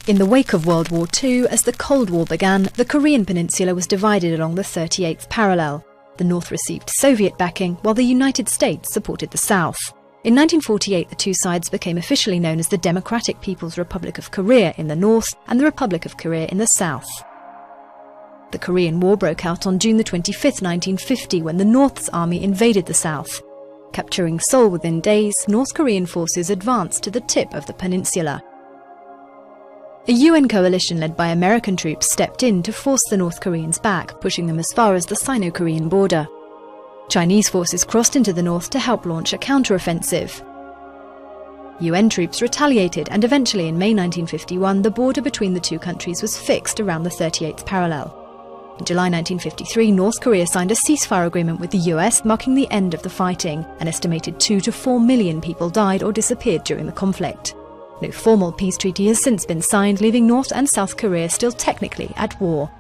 In the wake of World War II, as the Cold War began, the Korean peninsula was divided along the 38th parallel. The North received Soviet backing, while the United States supported the South. In 1948, the two sides became officially known as the Democratic People's Republic of Korea in the north and the Republic of Korea in the south. The Korean War broke out on June 25, 1950, when the North's army invaded the south. Capturing Seoul within days, North Korean forces advanced to the tip of the peninsula. A UN coalition led by American troops stepped in to force the North Koreans back, pushing them as far as the Sino-Korean border. Chinese forces crossed into the north to help launch a counter-offensive. UN troops retaliated, and eventually in May 1951 the border between the two countries was fixed around the 38th parallel. In July 1953, North Korea signed a ceasefire agreement with the US, marking the end of the fighting. An estimated 2 to 4 million people died or disappeared during the conflict. No formal peace treaty has since been signed, leaving North and South Korea still technically at war.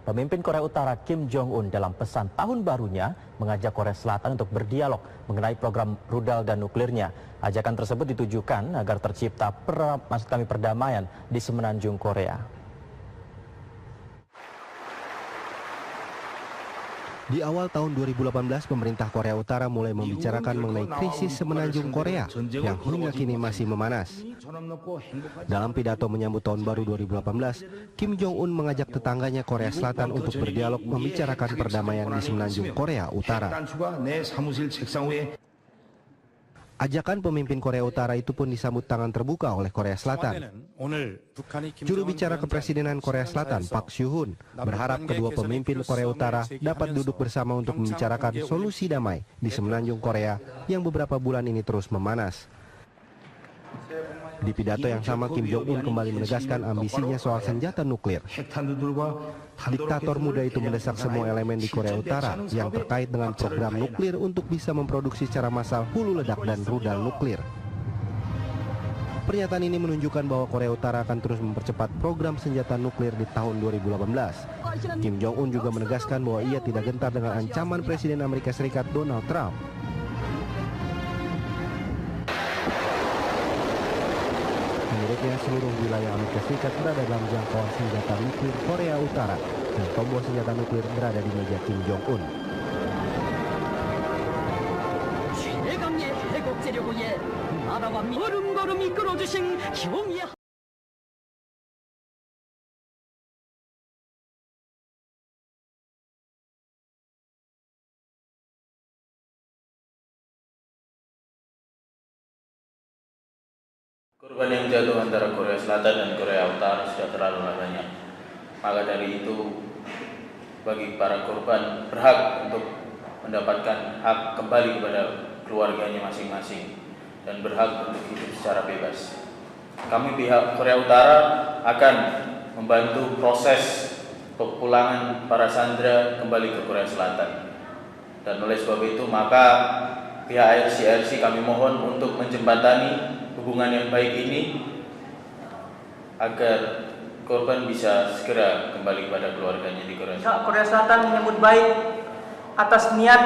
Pemimpin Korea Utara Kim Jong-un dalam pesan tahun barunya mengajak Korea Selatan untuk berdialog mengenai program rudal dan nuklirnya. Ajakan tersebut ditujukan agar tercipta perdamaian di Semenanjung Korea. Di awal tahun 2018, pemerintah Korea Utara mulai membicarakan mengenai krisis Semenanjung Korea yang hingga kini masih memanas. Dalam pidato menyambut tahun baru 2018, Kim Jong-un mengajak tetangganya Korea Selatan untuk berdialog membicarakan perdamaian di Semenanjung Korea Utara. Ajakan pemimpin Korea Utara itu pun disambut tangan terbuka oleh Korea Selatan. Juru bicara kepresidenan Korea Selatan, Pak Susun, berharap kedua pemimpin Korea Utara dapat duduk bersama untuk membicarakan solusi damai di Semenanjung Korea yang beberapa bulan ini terus memanas. Di pidato yang sama, Kim Jong-un kembali menegaskan ambisinya soal senjata nuklir. Diktator muda itu mendesak semua elemen di Korea Utara yang terkait dengan program nuklir untuk bisa memproduksi secara massal hulu ledak dan rudal nuklir. Pernyataan ini menunjukkan bahwa Korea Utara akan terus mempercepat program senjata nuklir di tahun 2018. Kim Jong-un juga menegaskan bahwa ia tidak gentar dengan ancaman Presiden Amerika Serikat Donald Trump. Menurutnya, seluruh wilayah Amerika Serikat berada dalam jangkauan senjata nuklir Korea Utara dan tombol senjata nuklir berada di meja Kim Jong-un. Korban yang jatuh antara Korea Selatan dan Korea Utara sudah terlalu banyak. Maka dari itu, bagi para korban berhak untuk mendapatkan hak kembali kepada keluarganya masing-masing dan berhak untuk hidup secara bebas. Kami pihak Korea Utara akan membantu proses pemulangan para sandera kembali ke Korea Selatan. Dan oleh sebab itu, maka pihak ICRC kami mohon untuk menjembatani hubungan yang baik ini agar korban bisa segera kembali kepada keluarganya di Korea Selatan. Korea Selatan menyambut baik atas niat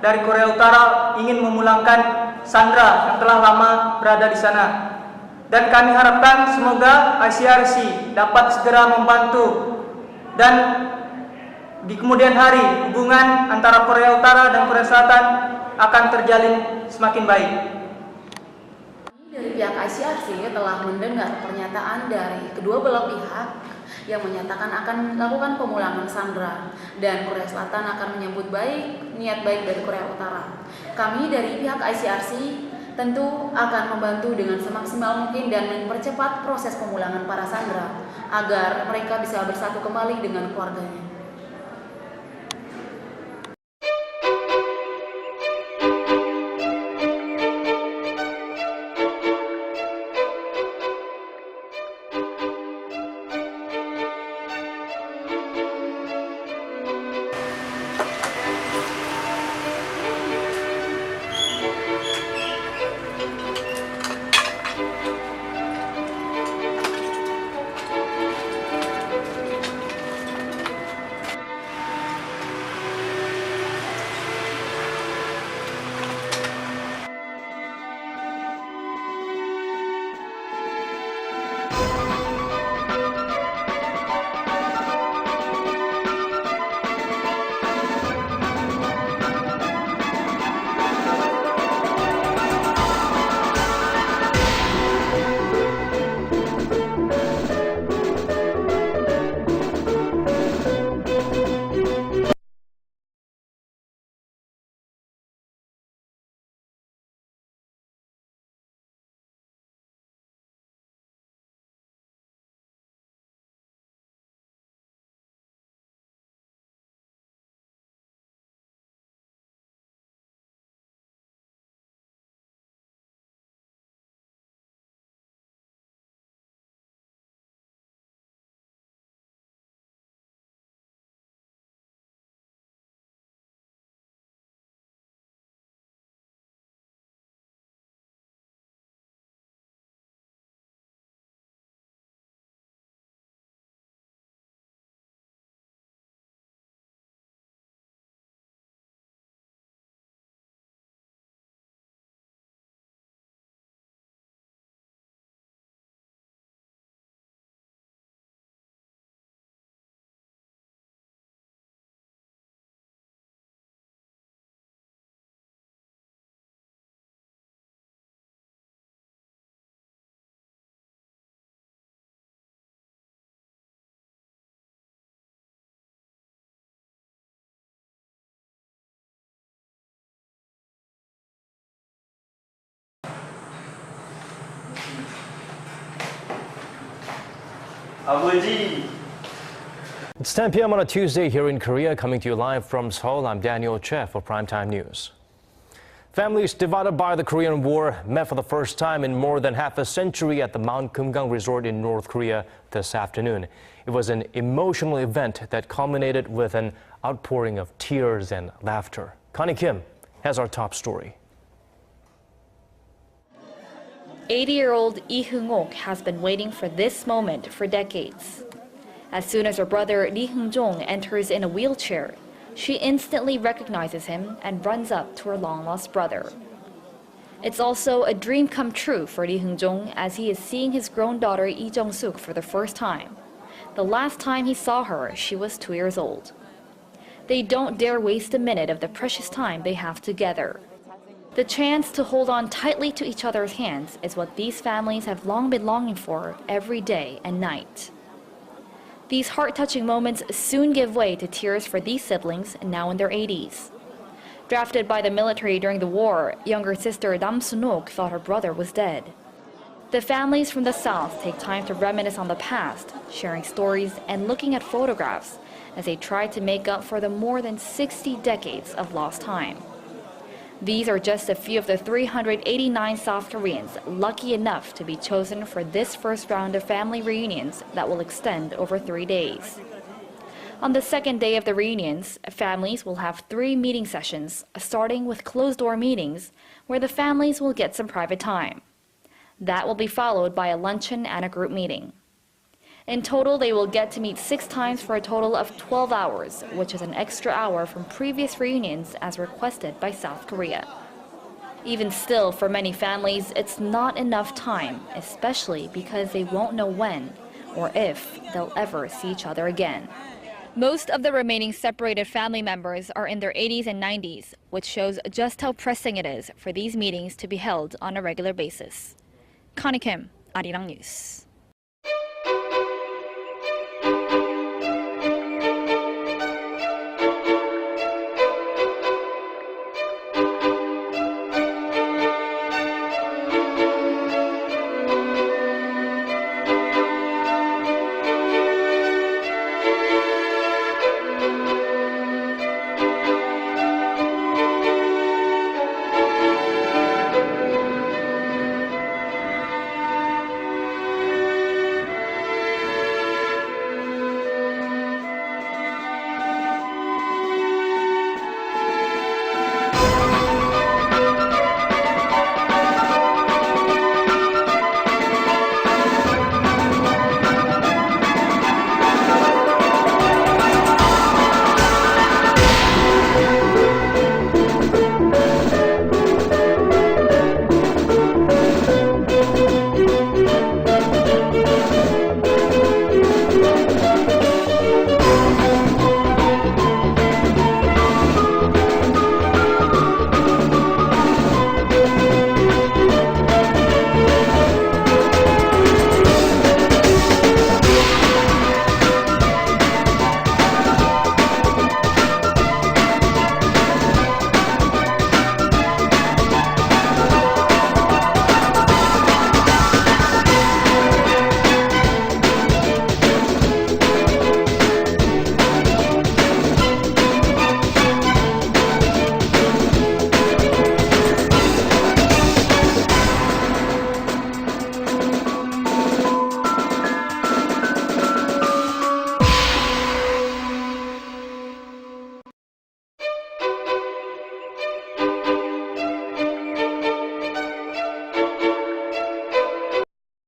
dari Korea Utara ingin memulangkan sandera yang telah lama berada di sana. Dan kami harapkan semoga ICRC dapat segera membantu dan Di kemudian hari, hubungan antara Korea Utara dan Korea Selatan akan terjalin semakin baik. Dari pihak ICRC telah mendengar pernyataan dari kedua belah pihak yang menyatakan akan melakukan pemulangan sandera dan Korea Selatan akan menyambut baik niat baik dari Korea Utara. Kami dari pihak ICRC tentu akan membantu dengan semaksimal mungkin dan mempercepat proses pemulangan para sandera agar mereka bisa bersatu kembali dengan keluarganya. It's 10 p.m. on a Tuesday here in Korea, coming to you live from Seoul. I'm Daniel Che for Primetime News. Families divided by the Korean War met for the first time in more than half a century at the Mount Kumgang Resort in North Korea this afternoon. It was an emotional event that culminated with an outpouring of tears and laughter. Connie Kim has our top story. 80-year-old Lee Heung-ok has been waiting for this moment for decades. As soon as her brother Lee Heung-jong enters in a wheelchair, she instantly recognizes him and runs up to her long-lost brother. It's also a dream come true for Lee Heung-jong as he is seeing his grown daughter Lee Jung-suk for the first time. The last time he saw her, she was 2 years old. They don't dare waste a minute of the precious time they have together. The chance to hold on tightly to each other's hands is what these families have long been longing for every day and night. These heart-touching moments soon give way to tears for these siblings now in their 80s. Drafted by the military during the war, younger sister Nam Sun-ok thought her brother was dead. The families from the South take time to reminisce on the past, sharing stories and looking at photographs as they try to make up for the more than 60 decades of lost time. These are just a few of the 389 South Koreans lucky enough to be chosen for this first round of family reunions that will extend over 3 days. On the second day of the reunions, families will have 3 meeting sessions, starting with closed-door meetings, where the families will get some private time. That will be followed by a luncheon and a group meeting. In total, they will get to meet 6 times for a total of 12 hours, which is an extra hour from previous reunions as requested by South Korea. Even still, for many families, it's not enough time, especially because they won't know when or if they'll ever see each other again. Most of the remaining separated family members are in their 80s and 90s, which shows just how pressing it is for these meetings to be held on a regular basis. Connie Kim, Arirang News.